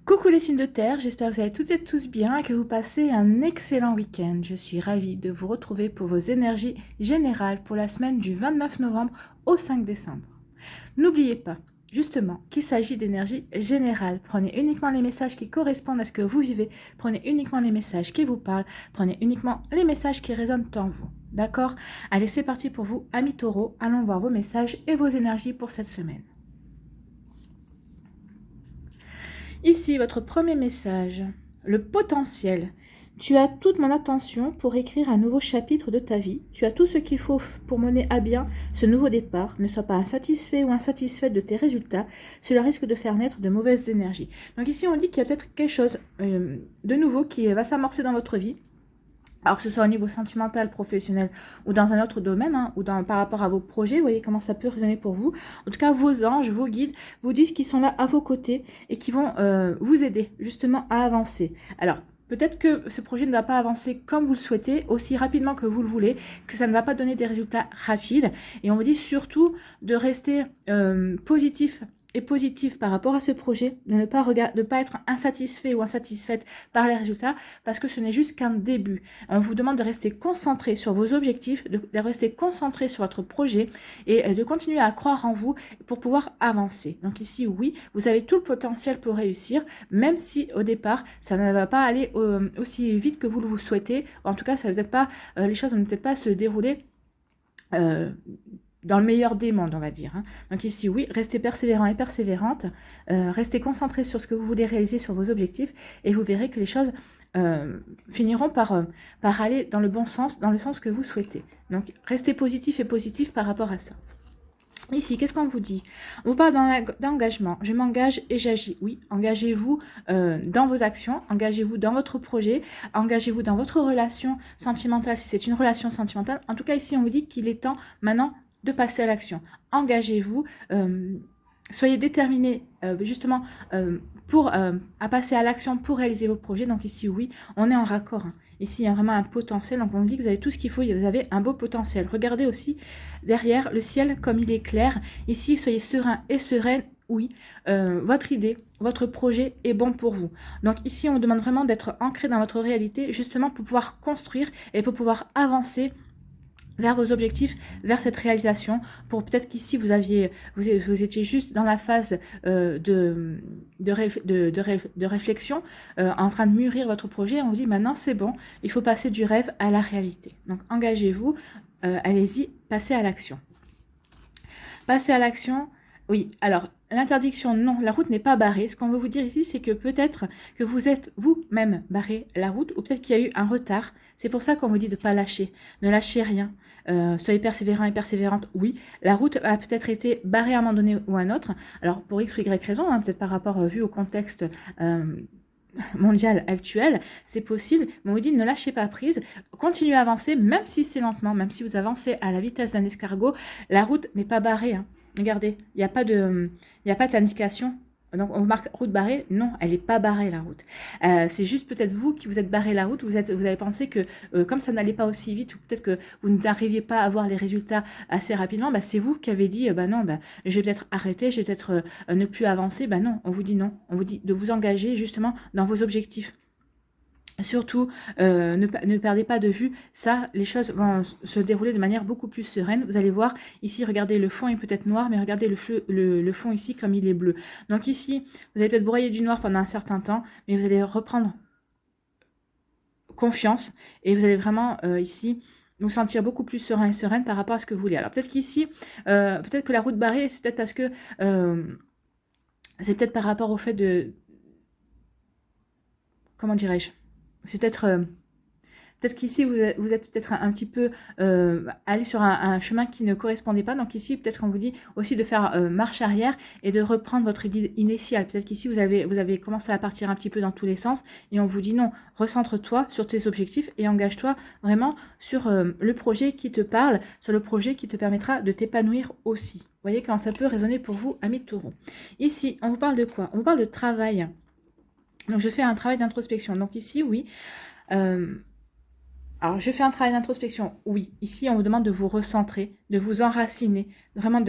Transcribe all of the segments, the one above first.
Coucou les signes de terre, j'espère que vous allez toutes et tous bien et que vous passez un excellent week-end. Je suis ravie de vous retrouver pour vos énergies générales pour la semaine du 29 novembre au 5 décembre. N'oubliez pas, justement, qu'il s'agit d'énergie générale. Prenez uniquement les messages qui correspondent à ce que vous vivez, prenez uniquement les messages qui vous parlent, prenez uniquement les messages qui résonnent en vous. D'accord? Allez, c'est parti pour vous, amis taureaux, allons voir vos messages et vos énergies pour cette semaine. Ici, votre premier message, le potentiel. Tu as toute mon attention pour écrire un nouveau chapitre de ta vie. Tu as tout ce qu'il faut pour mener à bien ce nouveau départ. Ne sois pas insatisfait ou insatisfaite de tes résultats. Cela risque de faire naître de mauvaises énergies. Donc ici, on dit qu'il y a peut-être quelque chose de nouveau qui va s'amorcer dans votre vie. Alors que ce soit au niveau sentimental, professionnel ou dans un autre domaine, ou par rapport à vos projets, vous voyez comment ça peut résonner pour vous. En tout cas, vos anges, vos guides vous disent qu'ils sont là à vos côtés et qui vont vous aider justement à avancer. Alors, peut-être que ce projet ne va pas avancer comme vous le souhaitez, aussi rapidement que vous le voulez, que ça ne va pas donner des résultats rapides. Et on vous dit surtout de rester positif et positif par rapport à ce projet, de ne pas être insatisfait ou insatisfaite par les résultats, parce que ce n'est juste qu'un début. On vous demande de rester concentré sur vos objectifs, de rester concentré sur votre projet et de continuer à croire en vous pour pouvoir avancer. Donc ici, oui, vous avez tout le potentiel pour réussir, même si au départ, ça ne va pas aller aussi vite que vous le souhaitez. En tout cas, ça va peut-être pas, les choses ne vont peut-être pas se dérouler dans le meilleur des mondes, on va dire. Donc ici, oui, restez persévérant et persévérante, restez concentré sur ce que vous voulez réaliser, sur vos objectifs, et vous verrez que les choses finiront par aller dans le bon sens, dans le sens que vous souhaitez. Donc restez positif et positif par rapport à ça. Ici, qu'est-ce qu'on vous dit? On vous parle d'engagement. Je m'engage et j'agis. Oui, engagez-vous dans vos actions, engagez-vous dans votre projet, engagez-vous dans votre relation sentimentale, si c'est une relation sentimentale. En tout cas, ici, on vous dit qu'il est temps maintenant de passer à l'action. Engagez-vous, soyez déterminés justement à passer à l'action pour réaliser vos projets. Donc ici, oui, on est en raccord. Ici, il y a vraiment un potentiel. Donc on vous dit que vous avez tout ce qu'il faut, vous avez un beau potentiel. Regardez aussi derrière le ciel comme il est clair. Ici, soyez serein et sereine. Oui, votre idée, votre projet est bon pour vous. Donc ici, on vous demande vraiment d'être ancré dans votre réalité, justement pour pouvoir construire et pour pouvoir avancer vers vos objectifs, vers cette réalisation, pour peut-être qu'ici vous étiez juste dans la phase de réflexion, en train de mûrir votre projet. On vous dit maintenant c'est bon, il faut passer du rêve à la réalité. Donc engagez-vous, allez-y, passez à l'action. Passez à l'action. Oui, alors l'interdiction, non, la route n'est pas barrée. Ce qu'on veut vous dire ici, c'est que peut-être que vous êtes vous-même barré la route, ou peut-être qu'il y a eu un retard. C'est pour ça qu'on vous dit de ne pas lâcher. Ne lâchez rien. Soyez persévérant et persévérante. Oui, la route a peut-être été barrée à un moment donné ou à un autre. Alors pour X ou Y raison, peut-être par rapport vu au contexte mondial actuel, c'est possible, mais on vous dit ne lâchez pas prise, continuez à avancer, même si c'est lentement, même si vous avancez à la vitesse d'un escargot, la route n'est pas barrée. Regardez, il n'y a pas d'indication. Donc on marque route barrée, non, elle n'est pas barrée la route. C'est juste peut-être vous qui vous êtes barré la route, vous avez pensé que comme ça n'allait pas aussi vite, ou peut-être que vous n'arriviez pas à avoir les résultats assez rapidement, c'est vous qui avez dit, non, je vais peut-être arrêter, je vais peut-être ne plus avancer. Non, on vous dit non, on vous dit de vous engager justement dans vos objectifs. Surtout, ne perdez pas de vue ça, les choses vont se dérouler de manière beaucoup plus sereine. Vous allez voir, ici, regardez, le fond est peut-être noir, mais regardez le fond ici comme il est bleu. Donc ici, vous allez peut-être broyer du noir pendant un certain temps, mais vous allez reprendre confiance et vous allez vraiment, ici, vous sentir beaucoup plus serein et sereine par rapport à ce que vous voulez. Alors peut-être qu'ici, peut-être que la route barrée, c'est peut-être parce que, c'est peut-être par rapport au fait de, comment dirais-je, c'est peut-être qu'ici, vous êtes peut-être un petit peu allé sur un chemin qui ne correspondait pas. Donc ici, peut-être qu'on vous dit aussi de faire marche arrière et de reprendre votre idée initiale. Peut-être qu'ici, vous avez commencé à partir un petit peu dans tous les sens et on vous dit non, recentre-toi sur tes objectifs et engage-toi vraiment sur le projet qui te parle, sur le projet qui te permettra de t'épanouir aussi. Vous voyez comment ça peut résonner pour vous, amis de Taureau. Ici, on vous parle de quoi? On vous parle de travail. Donc je fais un travail d'introspection. Donc ici, oui. Alors, je fais un travail d'introspection. Oui, ici, on vous demande de vous recentrer, de vous enraciner, vraiment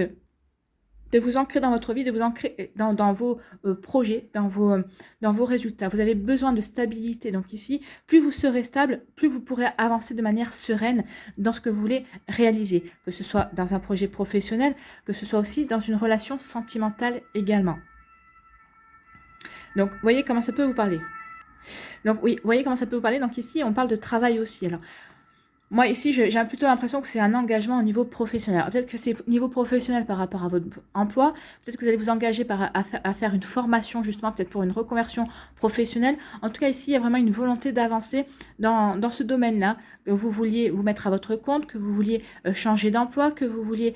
de vous ancrer dans votre vie, de vous ancrer dans vos projets, dans vos résultats. Vous avez besoin de stabilité. Donc ici, plus vous serez stable, plus vous pourrez avancer de manière sereine dans ce que vous voulez réaliser, que ce soit dans un projet professionnel, que ce soit aussi dans une relation sentimentale également. Donc, voyez comment ça peut vous parler. Donc, oui, voyez comment ça peut vous parler. Donc ici, on parle de travail aussi. Alors, moi, ici, j'ai plutôt l'impression que c'est un engagement au niveau professionnel. Peut-être que c'est au niveau professionnel par rapport à votre emploi. Peut-être que vous allez vous engager à faire une formation, justement, peut-être pour une reconversion professionnelle. En tout cas, ici, il y a vraiment une volonté d'avancer dans ce domaine-là. Que vous vouliez vous mettre à votre compte, que vous vouliez changer d'emploi, que vous vouliez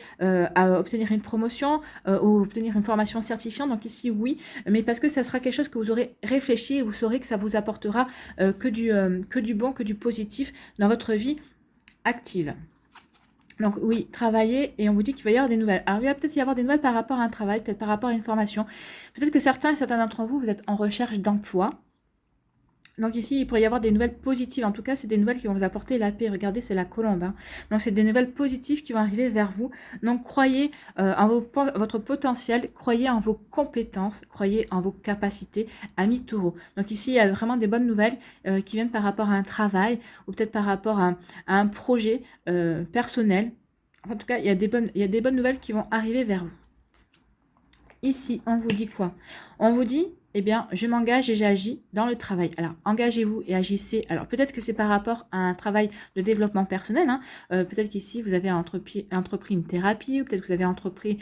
obtenir une promotion ou obtenir une formation certifiante. Donc ici, oui, mais parce que ça sera quelque chose que vous aurez réfléchi et vous saurez que ça vous apportera que du bon, que du positif dans votre vie active. Donc oui, travailler, et on vous dit qu'il va y avoir des nouvelles. Alors il va peut-être y avoir des nouvelles par rapport à un travail, peut-être par rapport à une formation. Peut-être que certains d'entre vous, vous êtes en recherche d'emploi. Donc ici, il pourrait y avoir des nouvelles positives. En tout cas, c'est des nouvelles qui vont vous apporter la paix. Regardez, c'est la colombe. Hein. Donc, c'est des nouvelles positives qui vont arriver vers vous. Donc, croyez en votre potentiel, croyez en vos compétences, croyez en vos capacités, amis taureaux. Donc ici, il y a vraiment des bonnes nouvelles qui viennent par rapport à un travail ou peut-être par rapport à un projet personnel. En tout cas, il y a des bonnes nouvelles qui vont arriver vers vous. Ici, on vous dit quoi? On vous dit, eh bien, je m'engage et j'agis dans le travail. Alors, engagez-vous et agissez. Alors, peut-être que c'est par rapport à un travail de développement personnel. Hein. Peut-être qu'ici, vous avez entrepris une thérapie ou peut-être que vous avez entrepris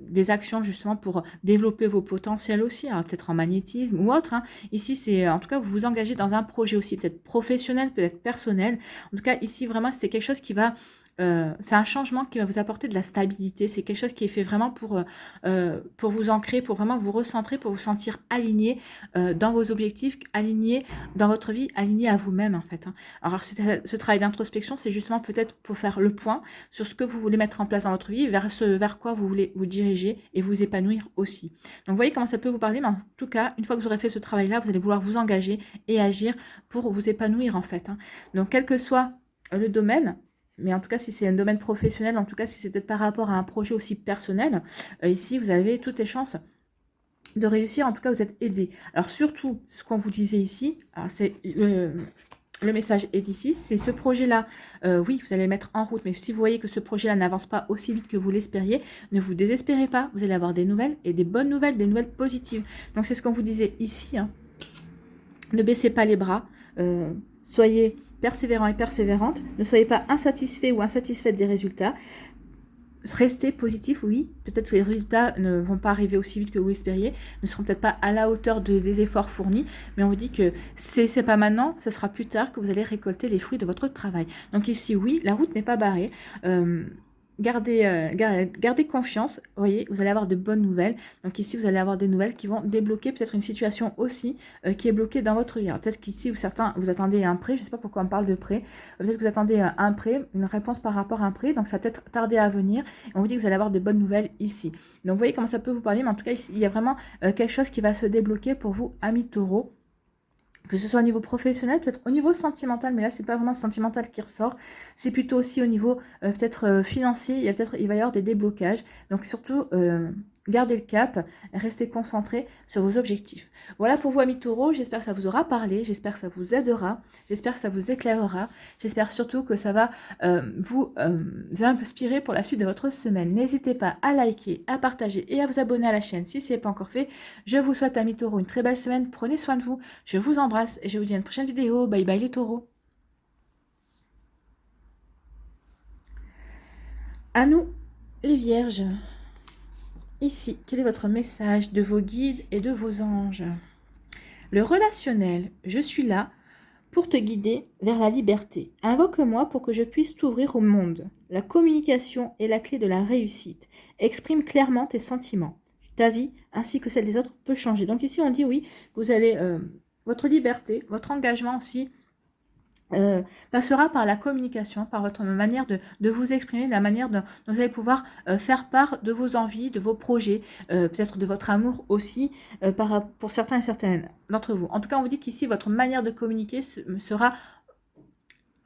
des actions justement pour développer vos potentiels aussi. Alors, peut-être en magnétisme ou autre. Hein. Ici, c'est en tout cas, vous vous engagez dans un projet aussi, peut-être professionnel, peut-être personnel. En tout cas, ici, vraiment, c'est quelque chose qui va... c'est un changement qui va vous apporter de la stabilité. C'est quelque chose qui est fait vraiment pour vous ancrer, pour vraiment vous recentrer, pour vous sentir aligné dans vos objectifs, aligné dans votre vie, aligné à vous-même en fait. Hein. Alors ce travail d'introspection, c'est justement peut-être pour faire le point sur ce que vous voulez mettre en place dans votre vie, vers quoi vous voulez vous diriger et vous épanouir aussi. Donc vous voyez comment ça peut vous parler, mais en tout cas, une fois que vous aurez fait ce travail-là, vous allez vouloir vous engager et agir pour vous épanouir en fait. Hein. Donc quel que soit le domaine, mais en tout cas, si c'est un domaine professionnel, en tout cas, si c'est peut-être par rapport à un projet aussi personnel, ici, vous avez toutes les chances de réussir. En tout cas, vous êtes aidé. Alors, surtout, ce qu'on vous disait ici, c'est le message est ici, c'est ce projet-là. Oui, vous allez le mettre en route, mais si vous voyez que ce projet-là n'avance pas aussi vite que vous l'espériez, ne vous désespérez pas. Vous allez avoir des nouvelles et des bonnes nouvelles, des nouvelles positives. Donc, c'est ce qu'on vous disait ici. Hein. Ne baissez pas les bras. Soyez persévérant et persévérante. Ne soyez pas insatisfait ou insatisfaite des résultats. Restez positif, oui. Peut-être que les résultats ne vont pas arriver aussi vite que vous l'espériez, ne seront peut-être pas à la hauteur des efforts fournis, mais on vous dit que c'est pas maintenant, ça sera plus tard que vous allez récolter les fruits de votre travail. Donc ici, oui, la route n'est pas barrée. Gardez confiance, vous voyez, vous allez avoir de bonnes nouvelles. Donc ici, vous allez avoir des nouvelles qui vont débloquer peut-être une situation aussi qui est bloquée dans votre vie. Peut-être qu'ici, certains, vous attendez un prêt, je ne sais pas pourquoi on parle de prêt. Peut-être que vous attendez un prêt, une réponse par rapport à un prêt, donc ça va peut-être tarder à venir. On vous dit que vous allez avoir de bonnes nouvelles ici. Donc vous voyez comment ça peut vous parler, mais en tout cas, ici, il y a vraiment quelque chose qui va se débloquer pour vous, amis taureaux. Que ce soit au niveau professionnel, peut-être au niveau sentimental, mais là, c'est pas vraiment sentimental qui ressort. C'est plutôt aussi au niveau peut-être financier. Il va y avoir des déblocages. Donc surtout, gardez le cap, restez concentrés sur vos objectifs. Voilà pour vous, amis taureaux. J'espère que ça vous aura parlé. J'espère que ça vous aidera. J'espère que ça vous éclairera. J'espère surtout que ça va vous inspirer pour la suite de votre semaine. N'hésitez pas à liker, à partager et à vous abonner à la chaîne si ce n'est pas encore fait. Je vous souhaite, amis taureaux, une très belle semaine. Prenez soin de vous. Je vous embrasse et je vous dis à une prochaine vidéo. Bye bye les taureaux. À nous, les vierges. Ici, quel est votre message de vos guides et de vos anges? Le relationnel, je suis là pour te guider vers la liberté. Invoque-moi pour que je puisse t'ouvrir au monde. La communication est la clé de la réussite. Exprime clairement tes sentiments. Ta vie, ainsi que celle des autres, peut changer. Donc ici, on dit oui, que vous allez... votre liberté, votre engagement aussi, passera par la communication, par votre manière de vous exprimer, de la manière dont vous allez pouvoir faire part de vos envies, de vos projets, peut-être de votre amour aussi, pour certains et certaines d'entre vous. En tout cas, on vous dit qu'ici, votre manière de communiquer sera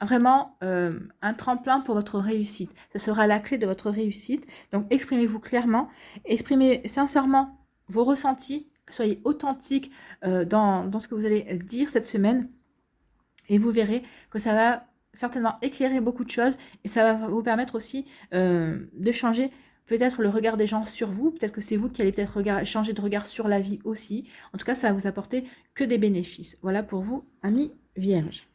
vraiment un tremplin pour votre réussite. Ce sera la clé de votre réussite. Donc, exprimez-vous clairement, exprimez sincèrement vos ressentis, soyez authentique dans ce que vous allez dire cette semaine et vous verrez que ça va certainement éclairer beaucoup de choses et ça va vous permettre aussi de changer peut-être le regard des gens sur vous. Peut-être que c'est vous qui allez peut-être changer de regard sur la vie aussi. En tout cas, ça va vous apporter que des bénéfices. Voilà pour vous, amis vierges.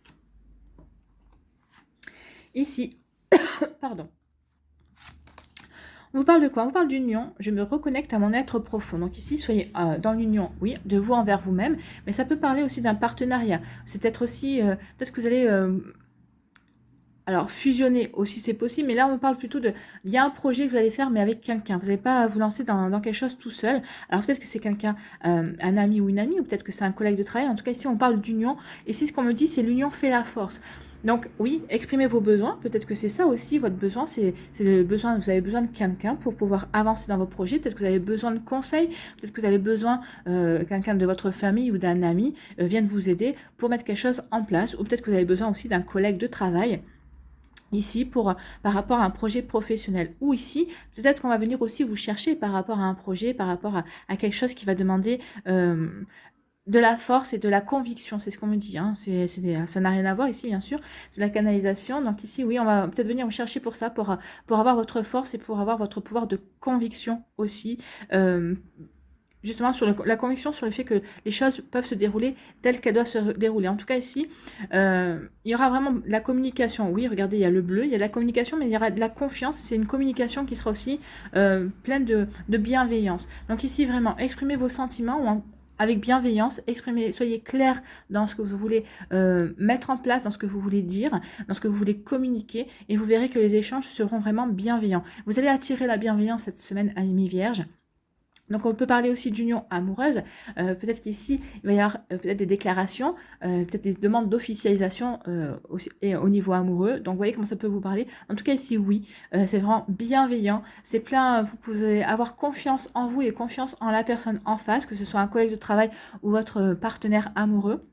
Ici, pardon. On vous parle de quoi? On vous parle d'union. Je me reconnecte à mon être profond. Donc ici, soyez dans l'union, oui, de vous envers vous-même. Mais ça peut parler aussi d'un partenariat. C'est peut-être aussi, peut-être que vous allez... alors, fusionner aussi, c'est possible, mais là, on parle plutôt de... Il y a un projet que vous allez faire, mais avec quelqu'un. Vous n'allez pas vous lancer dans quelque chose tout seul. Alors, peut-être que c'est quelqu'un, un ami ou une amie, ou peut-être que c'est un collègue de travail. En tout cas, ici, on parle d'union. Et si ce qu'on me dit, c'est l'union fait la force. Donc, oui, exprimez vos besoins. Peut-être que c'est ça aussi, votre besoin. C'est le besoin, vous avez besoin de quelqu'un pour pouvoir avancer dans vos projets. Peut-être que vous avez besoin de conseils. Peut-être que vous avez besoin quelqu'un de votre famille ou d'un ami vienne vous aider pour mettre quelque chose en place. Ou peut-être que vous avez besoin aussi d'un collègue de travail. Ici, par rapport à un projet professionnel. Ou ici, peut-être qu'on va venir aussi vous chercher par rapport à un projet, par rapport à quelque chose qui va demander de la force et de la conviction. C'est ce qu'on me dit. Hein. Ça n'a rien à voir ici, bien sûr. C'est la canalisation. Donc ici, oui, on va peut-être venir vous chercher pour ça, pour avoir votre force et pour avoir votre pouvoir de conviction aussi. Justement sur la conviction sur le fait que les choses peuvent se dérouler telles qu'elles doivent se dérouler. En tout cas ici, il y aura vraiment de la communication. Oui, regardez, il y a le bleu, il y a de la communication, mais il y aura de la confiance. C'est une communication qui sera aussi pleine de bienveillance. Donc ici, vraiment, exprimez vos sentiments avec bienveillance, soyez clair dans ce que vous voulez mettre en place, dans ce que vous voulez dire, dans ce que vous voulez communiquer, et vous verrez que les échanges seront vraiment bienveillants. Vous allez attirer la bienveillance cette semaine, amis vierges. Donc on peut parler aussi d'union amoureuse, peut-être qu'ici il va y avoir peut-être des déclarations, peut-être des demandes d'officialisation au niveau amoureux, donc vous voyez comment ça peut vous parler. En tout cas ici oui, c'est vraiment bienveillant, c'est plein, vous pouvez avoir confiance en vous et confiance en la personne en face, que ce soit un collègue de travail ou votre partenaire amoureux.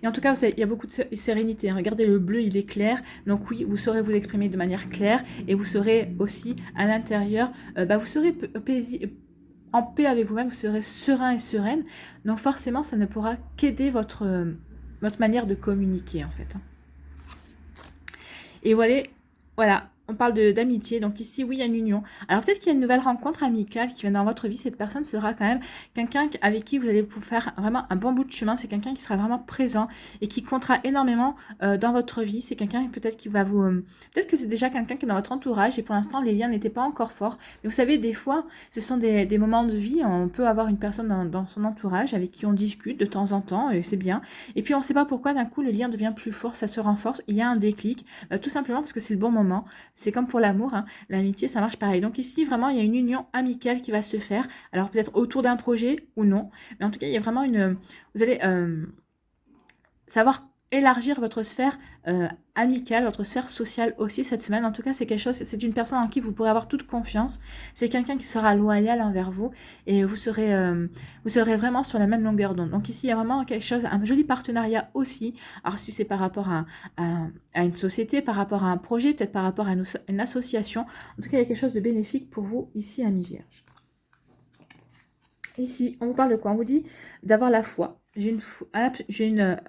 Et en tout cas, il y a beaucoup de sérénité. Regardez, le bleu, il est clair. Donc oui, vous saurez vous exprimer de manière claire. Et vous serez aussi, à l'intérieur, vous serez en paix avec vous-même. Vous serez serein et sereine. Donc forcément, ça ne pourra qu'aider votre manière de communiquer, en fait. Et voilà. On parle d'amitié, donc ici, oui, il y a une union. Alors peut-être qu'il y a une nouvelle rencontre amicale qui vient dans votre vie. Cette personne sera quand même quelqu'un avec qui vous allez vous faire vraiment un bon bout de chemin. C'est quelqu'un qui sera vraiment présent et qui comptera énormément dans votre vie. C'est quelqu'un peut-être qui va vous... peut-être que c'est déjà quelqu'un qui est dans votre entourage et pour l'instant, les liens n'étaient pas encore forts. Mais vous savez, des fois, ce sont des moments de vie. On peut avoir une personne dans son entourage avec qui on discute de temps en temps, et c'est bien. Et puis, on ne sait pas pourquoi, d'un coup, le lien devient plus fort, ça se renforce. Il y a un déclic, tout simplement parce que c'est le bon moment. C'est comme pour l'amour, hein. L'amitié, ça marche pareil. Donc ici, vraiment, il y a une union amicale qui va se faire. Alors peut-être autour d'un projet ou non. Mais en tout cas, il y a vraiment vous allez savoir élargir votre sphère amicale, votre sphère sociale aussi cette semaine. En tout cas, c'est une personne en qui vous pourrez avoir toute confiance. C'est quelqu'un qui sera loyal envers vous et vous serez vraiment sur la même longueur d'onde. Donc ici, il y a vraiment quelque chose, un joli partenariat aussi. Alors si c'est par rapport à une société, par rapport à un projet, peut-être par rapport à une association. En tout cas, il y a quelque chose de bénéfique pour vous ici, amis vierges. Ici, on vous parle de quoi? On vous dit d'avoir la foi. J'ai une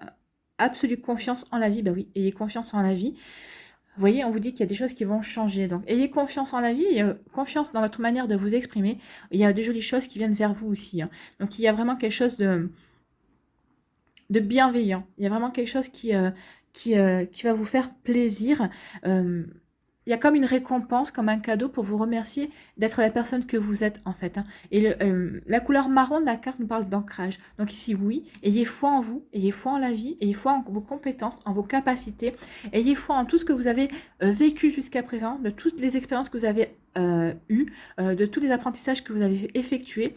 absolue confiance en la vie. Bah oui, ayez confiance en la vie. Vous voyez, on vous dit qu'il y a des choses qui vont changer. Donc, ayez confiance en la vie, confiance dans votre manière de vous exprimer. Il y a de jolies choses qui viennent vers vous aussi. Hein. Donc, il y a vraiment quelque chose de bienveillant. Il y a vraiment quelque chose qui va vous faire plaisir. Il y a comme une récompense, comme un cadeau pour vous remercier d'être la personne que vous êtes en fait. Hein. Et la couleur marron de la carte nous parle d'ancrage. Donc ici, oui, ayez foi en vous, ayez foi en la vie, ayez foi en vos compétences, en vos capacités, ayez foi en tout ce que vous avez vécu jusqu'à présent, de toutes les expériences que vous avez eu, de tous les apprentissages que vous avez effectués.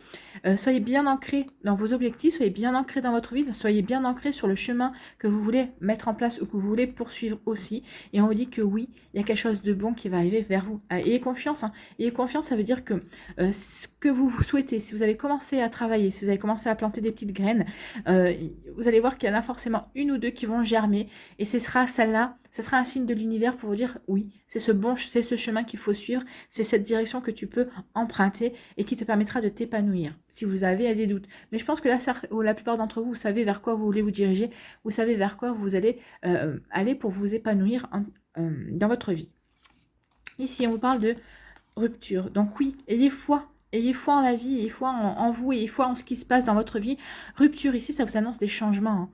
Soyez bien ancrés dans vos objectifs, soyez bien ancrés dans votre vie, soyez bien ancrés sur le chemin que vous voulez mettre en place ou que vous voulez poursuivre aussi. Et on vous dit que oui, il y a quelque chose de bon qui va arriver vers vous. Ayez confiance, hein. Ayez confiance, ça veut dire que ce que vous souhaitez, si vous avez commencé à travailler, si vous avez commencé à planter des petites graines, vous allez voir qu'il y en a forcément une ou deux qui vont germer. Et ce sera celle-là, ce sera un signe de l'univers pour vous dire oui, c'est ce chemin qu'il faut suivre, c'est cette direction que tu peux emprunter et qui te permettra de t'épanouir si vous avez des doutes. Mais je pense que là, la plupart d'entre vous, vous savez vers quoi vous voulez vous diriger, vous savez vers quoi vous allez aller pour vous épanouir dans votre vie. Ici, on vous parle de rupture. Donc oui, ayez foi. Ayez foi en la vie, ayez foi en vous, ayez foi en ce qui se passe dans votre vie. Rupture, ici, ça vous annonce des changements, hein.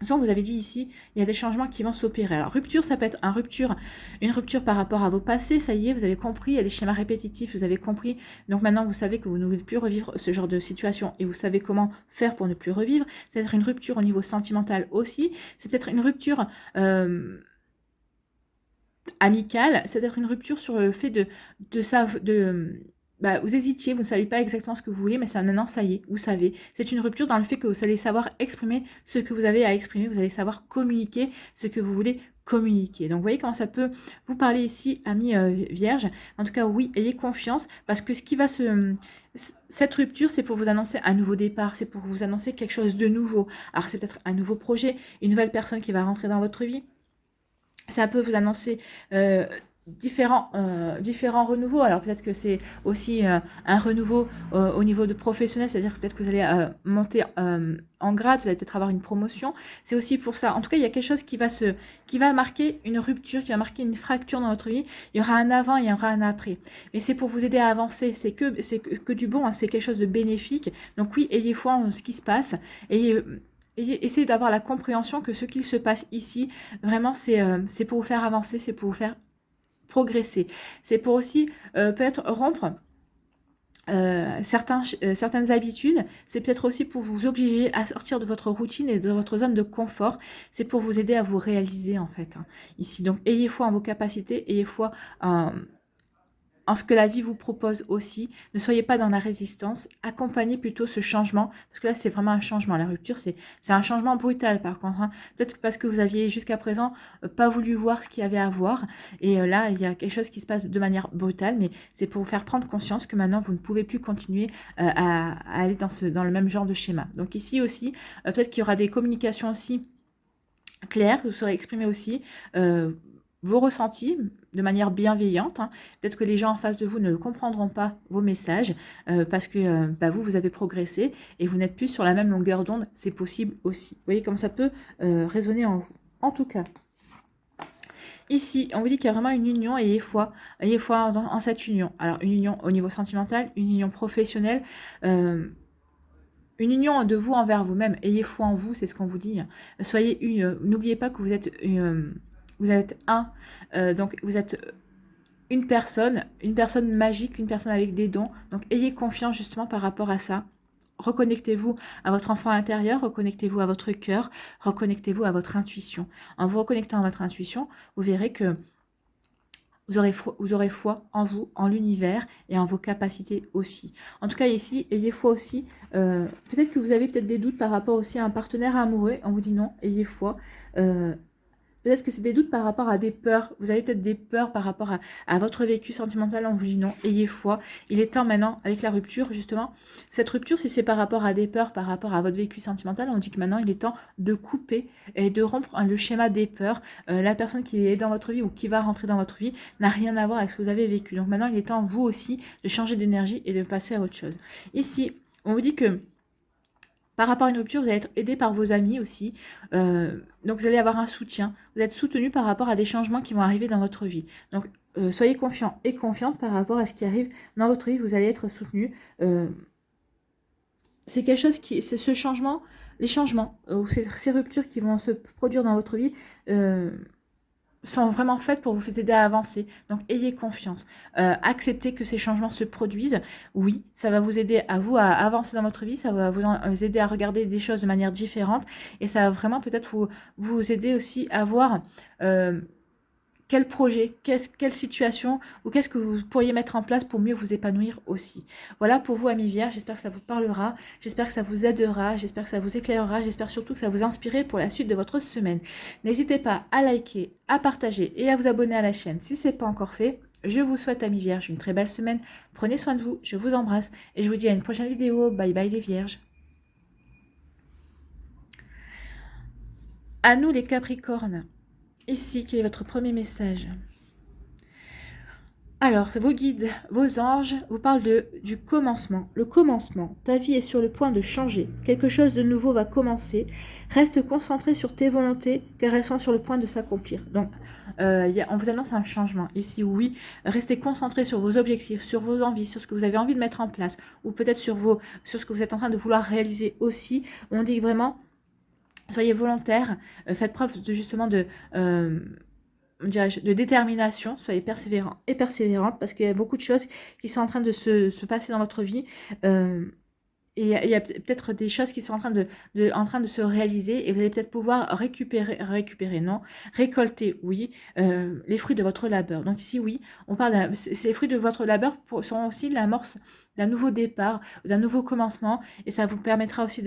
Vous avez dit ici, il y a des changements qui vont s'opérer. Alors, rupture, ça peut être une rupture par rapport à vos passés. Ça y est, vous avez compris, il y a des schémas répétitifs, vous avez compris. Donc maintenant, vous savez que vous ne voulez plus revivre ce genre de situation et vous savez comment faire pour ne plus revivre. C'est peut-être une rupture au niveau sentimental aussi. C'est peut-être une rupture amicale. C'est peut-être une rupture sur le fait vous hésitiez, vous ne savez pas exactement ce que vous voulez, mais maintenant, ça y est, vous savez. C'est une rupture dans le fait que vous allez savoir exprimer ce que vous avez à exprimer, vous allez savoir communiquer ce que vous voulez communiquer. Donc, vous voyez comment ça peut vous parler ici, amis vierges. En tout cas, oui, ayez confiance, parce que cette rupture, c'est pour vous annoncer un nouveau départ, c'est pour vous annoncer quelque chose de nouveau. Alors, c'est peut-être un nouveau projet, une nouvelle personne qui va rentrer dans votre vie. Ça peut vous annoncer différents renouveaux. Alors peut-être que c'est aussi un renouveau au niveau de professionnel, c'est-à-dire que peut-être que vous allez monter en grade, vous allez peut-être avoir une promotion. C'est aussi pour ça. En tout cas, il y a quelque chose qui va marquer une rupture, qui va marquer une fracture dans votre vie. Il y aura un avant, il y aura un après. Mais c'est pour vous aider à avancer. C'est que du bon, hein, c'est quelque chose de bénéfique. Donc oui, ayez foi en ce qui se passe. Et essayez d'avoir la compréhension que ce qu'il se passe ici, vraiment, c'est pour vous faire avancer, c'est pour vous faire progresser. C'est pour aussi peut-être rompre certaines habitudes. C'est peut-être aussi pour vous obliger à sortir de votre routine et de votre zone de confort. C'est pour vous aider à vous réaliser, en fait, hein, ici. Donc, ayez foi en vos capacités, ayez foi en ce que la vie vous propose aussi. Ne soyez pas dans la résistance, accompagnez plutôt ce changement, parce que là c'est vraiment un changement. La rupture c'est un changement brutal par contre, hein. Peut-être parce que vous aviez jusqu'à présent pas voulu voir ce qu'il y avait à voir, et là il y a quelque chose qui se passe de manière brutale, mais c'est pour vous faire prendre conscience que maintenant vous ne pouvez plus continuer à aller dans le même genre de schéma. Donc ici aussi, peut-être qu'il y aura des communications aussi claires, que vous saurez exprimer aussi vos ressentis de manière bienveillante, hein. Peut-être que les gens en face de vous ne comprendront pas vos messages parce que vous avez progressé et vous n'êtes plus sur la même longueur d'onde. C'est possible aussi. Vous voyez comme ça peut résonner en vous. En tout cas, ici, on vous dit qu'il y a vraiment une union, ayez foi en cette union. Alors, une union au niveau sentimental, une union professionnelle, une union de vous envers vous-même. Ayez foi en vous, c'est ce qu'on vous dit. Soyez une. N'oubliez pas que vous êtes vous êtes donc vous êtes une personne magique, une personne avec des dons. Donc ayez confiance justement par rapport à ça. Reconnectez-vous à votre enfant intérieur, reconnectez-vous à votre cœur, reconnectez-vous à votre intuition. En vous reconnectant à votre intuition, vous verrez que vous aurez foi en vous, en l'univers et en vos capacités aussi. En tout cas ici, ayez foi aussi. Peut-être que vous avez peut-être des doutes par rapport aussi à un partenaire amoureux. On vous dit non, ayez foi. Peut-être que c'est des doutes par rapport à des peurs. Vous avez peut-être des peurs par rapport à votre vécu sentimental. On vous dit non, ayez foi. Il est temps maintenant, avec la rupture, justement. Cette rupture, si c'est par rapport à des peurs, par rapport à votre vécu sentimental, on dit que maintenant, il est temps de couper et de rompre le schéma des peurs. La personne qui est dans votre vie ou qui va rentrer dans votre vie n'a rien à voir avec ce que vous avez vécu. Donc maintenant, il est temps, vous aussi, de changer d'énergie et de passer à autre chose. Ici, on vous dit que par rapport à une rupture, vous allez être aidé par vos amis aussi. Donc, vous allez avoir un soutien. Vous êtes soutenu par rapport à des changements qui vont arriver dans votre vie. Donc, soyez confiants et confiantes par rapport à ce qui arrive dans votre vie. Vous allez être soutenu. C'est quelque chose c'est ce changement, les changements, ou ces ruptures qui vont se produire dans votre vie sont vraiment faites pour vous aider à avancer. Donc, ayez confiance. Acceptez que ces changements se produisent. Oui, ça va vous aider à avancer dans votre vie. Ça va vous aider à regarder des choses de manière différente. Et ça va vraiment peut-être vous aider aussi à voir quel projet, quelle situation ou qu'est-ce que vous pourriez mettre en place pour mieux vous épanouir aussi. Voilà pour vous, amis vierges, j'espère que ça vous parlera, j'espère que ça vous aidera, j'espère que ça vous éclairera, j'espère surtout que ça vous inspirera pour la suite de votre semaine. N'hésitez pas à liker, à partager et à vous abonner à la chaîne si ce n'est pas encore fait. Je vous souhaite, amis vierges, une très belle semaine. Prenez soin de vous, je vous embrasse et je vous dis à une prochaine vidéo. Bye bye les vierges. À nous les capricornes. Ici, quel est votre premier message? Alors, vos guides, vos anges vous parlent du commencement. Le commencement, ta vie est sur le point de changer. Quelque chose de nouveau va commencer. Reste concentré sur tes volontés, car elles sont sur le point de s'accomplir. Donc, on vous annonce un changement. Ici, oui, restez concentré sur vos objectifs, sur vos envies, sur ce que vous avez envie de mettre en place, ou peut-être sur ce que vous êtes en train de vouloir réaliser aussi. On dit vraiment, soyez volontaire, faites preuve justement de détermination, soyez persévérants et persévérantes parce qu'il y a beaucoup de choses qui sont en train de se passer dans votre vie et il y a peut-être des choses qui sont en train de se réaliser et vous allez peut-être pouvoir récolter, oui, les fruits de votre labeur. Donc ici, oui, on parle ces fruits de votre labeur sont aussi l'amorce d'un nouveau départ, d'un nouveau commencement et ça vous permettra aussi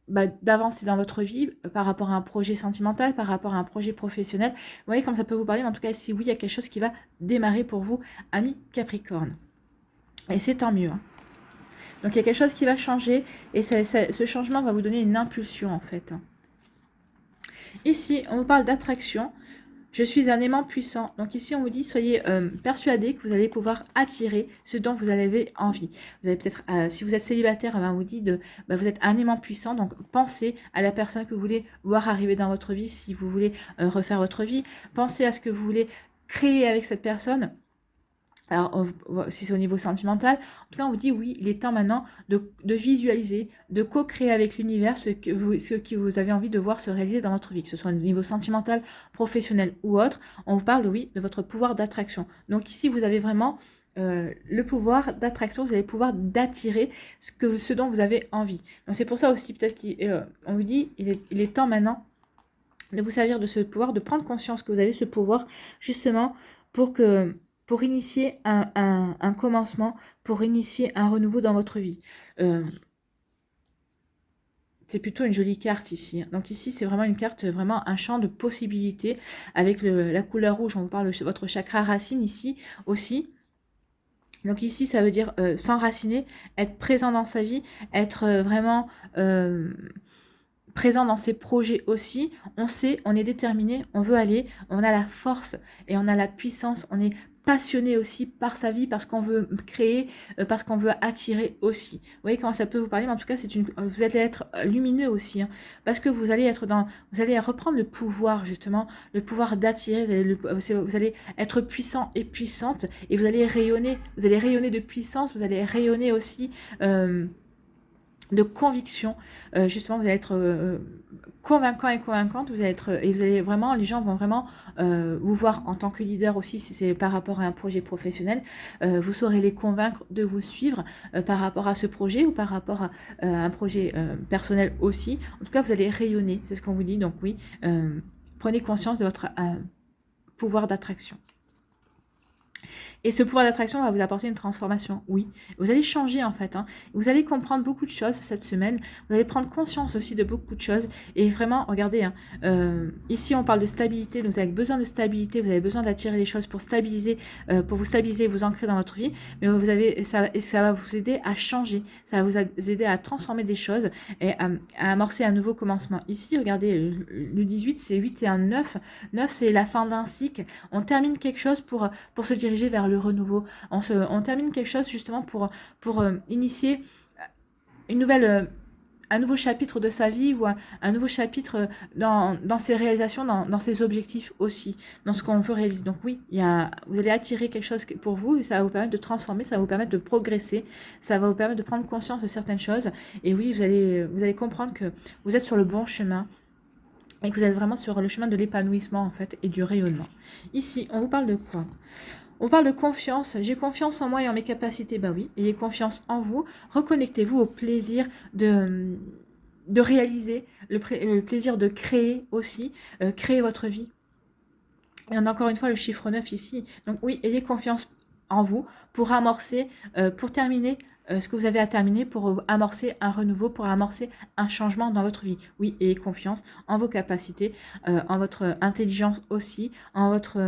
d'avancer dans votre vie par rapport à un projet sentimental, par rapport à un projet professionnel. Vous voyez comme ça peut vous parler, mais en tout cas, ici, oui, il y a quelque chose qui va démarrer pour vous, amis Capricorne. Et c'est tant mieux. Hein. Donc, il y a quelque chose qui va changer et ce changement va vous donner une impulsion, en fait. Ici, on vous parle d'attraction. Je suis un aimant puissant. Donc ici, on vous dit, soyez persuadés que vous allez pouvoir attirer ce dont vous avez envie. Vous allez peut-être, si vous êtes célibataire, on vous dit vous êtes un aimant puissant. Donc pensez à la personne que vous voulez voir arriver dans votre vie si vous voulez refaire votre vie. Pensez à ce que vous voulez créer avec cette personne. Alors, si c'est au niveau sentimental, en tout cas, on vous dit oui, il est temps maintenant de visualiser, de co-créer avec l'univers ce que vous avez envie de voir se réaliser dans votre vie, que ce soit au niveau sentimental, professionnel ou autre. On vous parle, oui, de votre pouvoir d'attraction. Donc ici, vous avez vraiment le pouvoir d'attraction, vous avez le pouvoir d'attirer ce dont vous avez envie. Donc c'est pour ça aussi, peut-être qu'on vous dit, il est temps maintenant de vous servir de ce pouvoir, de prendre conscience que vous avez ce pouvoir, justement, pour initier un commencement, pour initier un renouveau dans votre vie. C'est plutôt une jolie carte ici. Donc ici, c'est vraiment une carte, vraiment un champ de possibilités avec la couleur rouge. On vous parle de votre chakra racine ici aussi. Donc ici, ça veut dire s'enraciner, être présent dans sa vie, être vraiment présent dans ses projets aussi. On sait, on est déterminé, on veut aller, on a la force et on a la puissance, on est passionné aussi par sa vie, parce qu'on veut créer, parce qu'on veut attirer aussi. Vous voyez comment ça peut vous parler, mais en tout cas, vous allez être lumineux aussi, hein, parce que vous allez reprendre le pouvoir, justement, le pouvoir d'attirer, vous allez être puissant et puissante, et vous allez rayonner de puissance, vous allez rayonner aussi de conviction, justement vous allez être convaincant et convaincante, vous allez vraiment, les gens vont vraiment vous voir en tant que leader aussi, si c'est par rapport à un projet professionnel, vous saurez les convaincre de vous suivre par rapport à ce projet ou par rapport à un projet personnel aussi. En tout cas, vous allez rayonner, c'est ce qu'on vous dit, donc oui, prenez conscience de votre pouvoir d'attraction. Et ce pouvoir d'attraction va vous apporter une transformation, oui. Vous allez changer en fait. Hein. Vous allez comprendre beaucoup de choses cette semaine. Vous allez prendre conscience aussi de beaucoup de choses. Et vraiment, regardez, hein, ici on parle de stabilité. Donc vous avez besoin de stabilité. Vous avez besoin d'attirer les choses pour vous stabiliser, vous ancrer dans votre vie. Mais ça va vous aider à changer. Ça va vous aider à transformer des choses et à amorcer un nouveau commencement. Ici, regardez, le 18, c'est 8 et un 9. 9, c'est la fin d'un cycle. On termine quelque chose pour se diriger vers le renouveau. On termine quelque chose justement pour initier un nouveau chapitre de sa vie ou un nouveau chapitre dans ses réalisations, dans ses objectifs aussi, dans ce qu'on veut réaliser. Donc oui, vous allez attirer quelque chose pour vous et ça va vous permettre de transformer, ça va vous permettre de progresser, ça va vous permettre de prendre conscience de certaines choses. Et oui, vous allez comprendre que vous êtes sur le bon chemin et que vous êtes vraiment sur le chemin de l'épanouissement en fait et du rayonnement. Ici, on vous parle de quoi ? On parle de confiance. J'ai confiance en moi et en mes capacités. Bah oui, ayez confiance en vous. Reconnectez-vous au plaisir de réaliser, le plaisir de créer aussi, créer votre vie. Et on a encore une fois le chiffre 9 ici. Donc oui, ayez confiance en vous pour amorcer, pour terminer ce que vous avez à terminer, pour amorcer un renouveau, pour amorcer un changement dans votre vie. Oui, ayez confiance en vos capacités, en votre intelligence aussi, en votre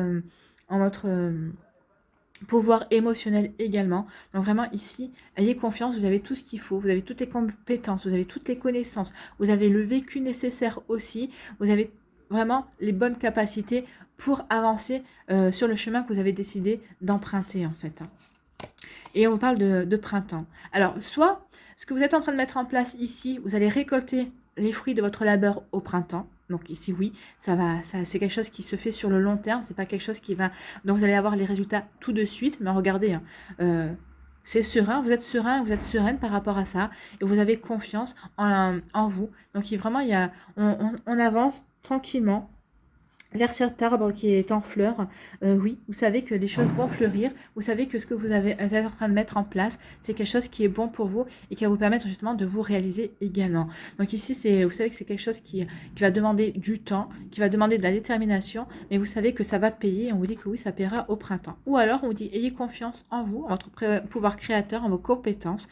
pouvoir émotionnel également. Donc vraiment ici, ayez confiance, vous avez tout ce qu'il faut, vous avez toutes les compétences, vous avez toutes les connaissances, vous avez le vécu nécessaire aussi, vous avez vraiment les bonnes capacités pour avancer sur le chemin que vous avez décidé d'emprunter en fait. Et on parle de printemps. Alors, soit ce que vous êtes en train de mettre en place ici, vous allez récolter les fruits de votre labeur au printemps. Donc ici, oui, c'est quelque chose qui se fait sur le long terme. C'est pas quelque chose qui va. Donc vous allez avoir les résultats tout de suite. Mais regardez, hein, c'est serein. Vous êtes serein, vous êtes sereine par rapport à ça, et vous avez confiance en vous. Donc vraiment, on avance tranquillement vers cet arbre qui est en fleurs. Oui, vous savez que les choses vont fleurir, vous savez que ce que vous êtes en train de mettre en place, c'est quelque chose qui est bon pour vous et qui va vous permettre justement de vous réaliser également. Donc ici, vous savez que c'est quelque chose qui va demander du temps, qui va demander de la détermination, mais vous savez que ça va payer et on vous dit que oui, ça paiera au printemps. Ou alors, on vous dit, ayez confiance en vous, en votre pouvoir créateur, en vos compétences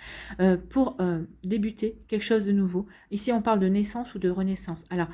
pour débuter quelque chose de nouveau. Ici, on parle de naissance ou de renaissance. Alors,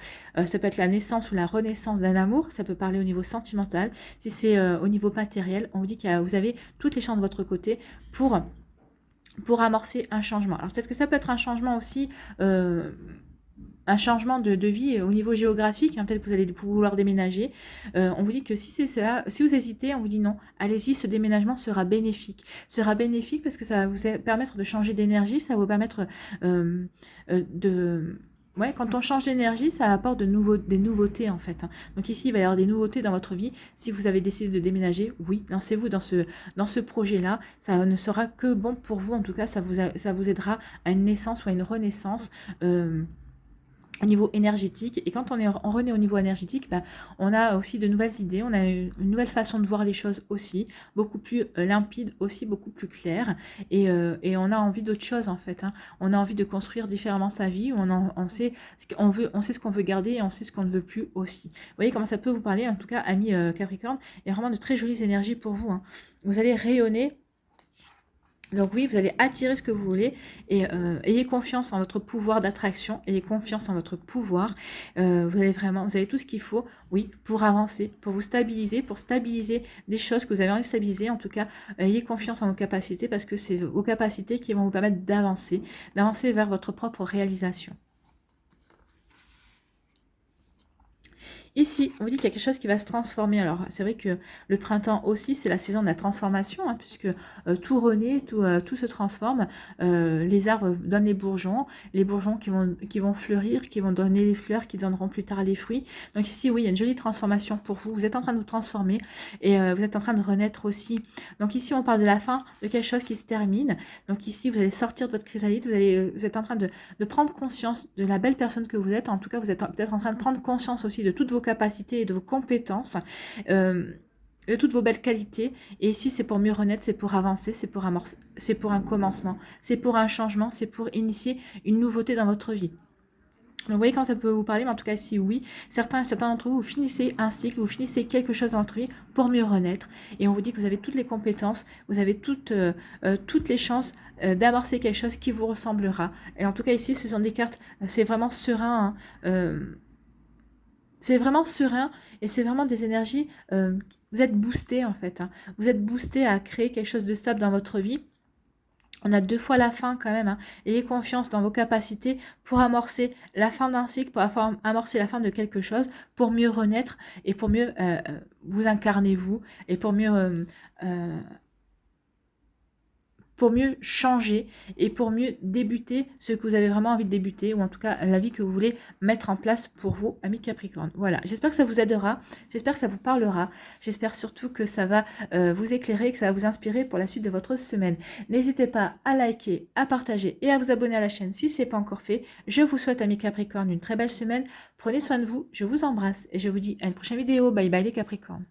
ça peut être la naissance ou la renaissance d'un amour, ça peut parler au niveau sentimental. Si c'est au niveau matériel, on vous dit que vous avez toutes les chances de votre côté pour amorcer un changement. Alors peut-être que ça peut être un changement aussi, un changement de vie au niveau géographique, hein, peut-être que vous allez vouloir déménager. On vous dit que si c'est cela, si vous hésitez, on vous dit non, allez-y, ce déménagement sera bénéfique. Sera bénéfique parce que ça va vous permettre de changer d'énergie, ça va vous permettre de... Ouais, quand on change d'énergie, ça apporte des nouveautés en fait. Hein. Donc ici, il va y avoir des nouveautés dans votre vie. Si vous avez décidé de déménager, oui, lancez-vous dans ce projet-là. Ça ne sera que bon pour vous. En tout cas, ça vous aidera à une naissance ou à une renaissance. Au niveau énergétique, et quand on renaît au niveau énergétique, on a aussi de nouvelles idées, on a une nouvelle façon de voir les choses aussi, beaucoup plus limpide aussi, beaucoup plus claire, et on a envie d'autre chose en fait, hein. On a envie de construire différemment sa vie, on sait ce qu'on veut, on sait ce qu'on veut garder et on sait ce qu'on ne veut plus aussi. Vous voyez comment ça peut vous parler, en tout cas, amis Capricorne, il y a vraiment de très jolies énergies pour vous, hein. Vous allez rayonner. Donc oui, vous allez attirer ce que vous voulez et ayez confiance en votre pouvoir d'attraction, ayez confiance en votre pouvoir. Vous avez tout ce qu'il faut, oui, pour avancer, pour vous stabiliser, pour stabiliser des choses que vous avez envie de stabiliser. En tout cas, ayez confiance en vos capacités parce que c'est vos capacités qui vont vous permettre d'avancer vers votre propre réalisation. Ici, on vous dit qu'il y a quelque chose qui va se transformer. Alors, c'est vrai que le printemps aussi, c'est la saison de la transformation, hein, puisque tout renaît, tout se transforme. Les arbres donnent les bourgeons qui vont fleurir, qui vont donner les fleurs, qui donneront plus tard les fruits. Donc ici, oui, il y a une jolie transformation pour vous. Vous êtes en train de vous transformer et vous êtes en train de renaître aussi. Donc ici, on parle de la fin de quelque chose qui se termine. Donc ici, vous allez sortir de votre chrysalide, vous êtes en train de prendre conscience de la belle personne que vous êtes. En tout cas, vous êtes peut-être en train de prendre conscience aussi de toutes vos capacités et de vos compétences, de toutes vos belles qualités. Et ici, c'est pour mieux renaître, c'est pour avancer, c'est pour amorcer, c'est pour un commencement, c'est pour un changement, c'est pour initier une nouveauté dans votre vie. Donc vous voyez quand ça peut vous parler, mais en tout cas si oui, certains d'entre vous, vous finissez un cycle, vous finissez quelque chose dans votre vie pour mieux renaître. Et on vous dit que vous avez toutes les compétences, vous avez toutes les chances d'amorcer quelque chose qui vous ressemblera. Et en tout cas ici, ce sont des cartes, c'est vraiment serein, hein, c'est vraiment serein et c'est vraiment des énergies, vous êtes boosté en fait, hein. Vous êtes boosté à créer quelque chose de stable dans votre vie. On a 2 fois la fin quand même, hein. Ayez confiance dans vos capacités pour amorcer la fin d'un cycle, pour amorcer la fin de quelque chose, pour mieux renaître et pour mieux vous incarner vous et pour mieux changer et pour mieux débuter ce que vous avez vraiment envie de débuter ou en tout cas la vie que vous voulez mettre en place pour vous, amis Capricorne. Voilà, j'espère que ça vous aidera, j'espère que ça vous parlera, j'espère surtout que ça va vous éclairer, que ça va vous inspirer pour la suite de votre semaine. N'hésitez pas à liker, à partager et à vous abonner à la chaîne si ce n'est pas encore fait. Je vous souhaite, amis Capricorne, une très belle semaine. Prenez soin de vous, je vous embrasse et je vous dis à une prochaine vidéo. Bye bye les Capricornes.